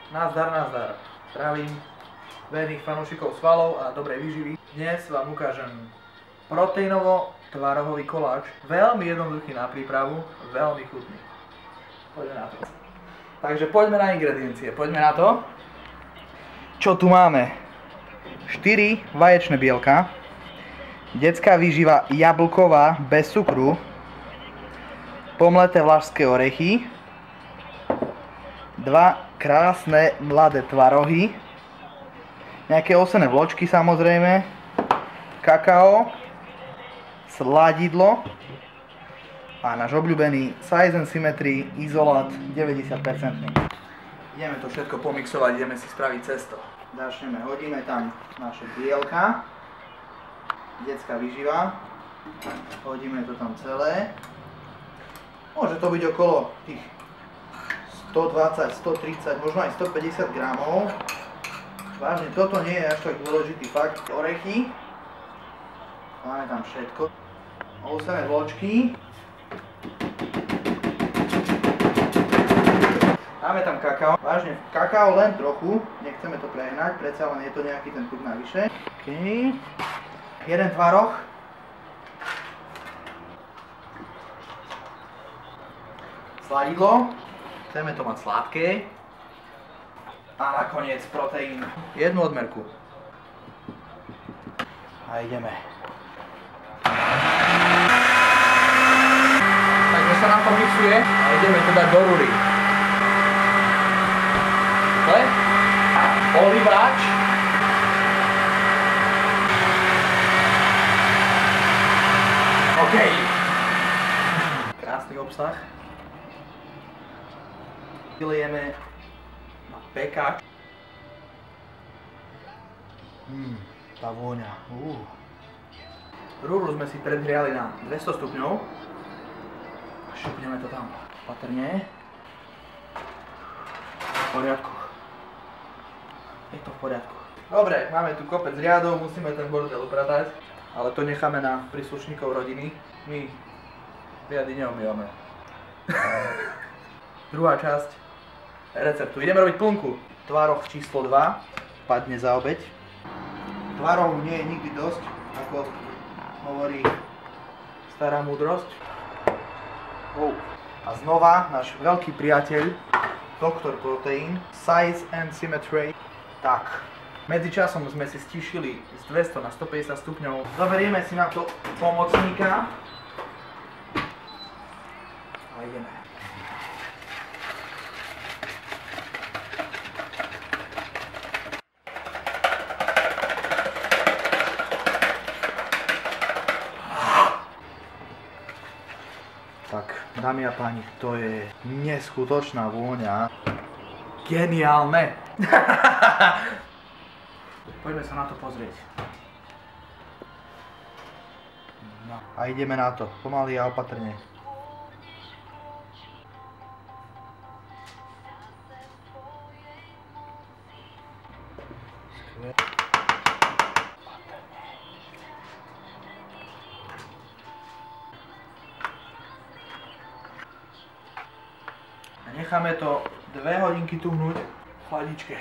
Nazdar, nazdar. Zdravím verných fanúšikov svalov a dobrej výživy. Dnes vám ukážem proteínovo-tvarohový koláč. Veľmi jednoduchý na prípravu, veľmi chutný. Poďme na to. Takže poďme na ingrediencie, poďme na to. Čo tu máme? 4 vaječné bielka, detská výživa jablková bez cukru, pomleté vlašské orechy, 2 krásne mladé tvarohy, nejaké osené vločky samozrejme, kakao, sladidlo a náš obľúbený Size & Symmetry izolát 90%. Ideme to všetko pomixovať, ideme si spraviť cesto. Začneme, hodíme tam naše bielka, detská výživa, hodíme to tam celé. Môže to byť okolo tých 120, 130, možno aj 150 gramov. Vážne, toto nie je až tak dôležitý fakt. Orechy. Máme tam všetko. Ovsené vločky. Máme tam kakao. Vážne, kakao len trochu. Nechceme to prehnať, predsa len je to nejaký ten tuk navyše. OK. Jeden tvaroh. Sladidlo. Chceme to mať sladké. A nakoniec proteín. Jednu odmerku. A ideme. Takže sa nám to mixuje a ideme to dať do rúry. Oliváč. OK. Krásny obsah. Vylijeme na pekáč. Tá vôňa. Rúru sme si predhriali na 200 stupňov. Šupneme to tam opatrne. V poriadku. Je to v poriadku. Dobre, máme tu kopec riadov, musíme ten bordel upratať. Ale to necháme na príslušníkov rodiny. My riady neumývame. Druhá časť receptu. Ideme robiť plnku. Tvaroh číslo 2 padne za obeť. Tvarohu nie je nikdy dosť, ako hovorí stará múdrosť. A znova náš veľký priateľ, Dr. Protein, Size & Symmetry. Tak, medzičasom sme si stíšili z 200 na 150 stupňov. Zoberieme si na to pomocníka. A ideme. Tak, dámy a páni, to je neskutočná vôňa. Geniálne! Poďme sa na to pozrieť. No. A ideme na to, pomaly a opatrne. Necháme to 2 hodinky tuhnúť v chladičke.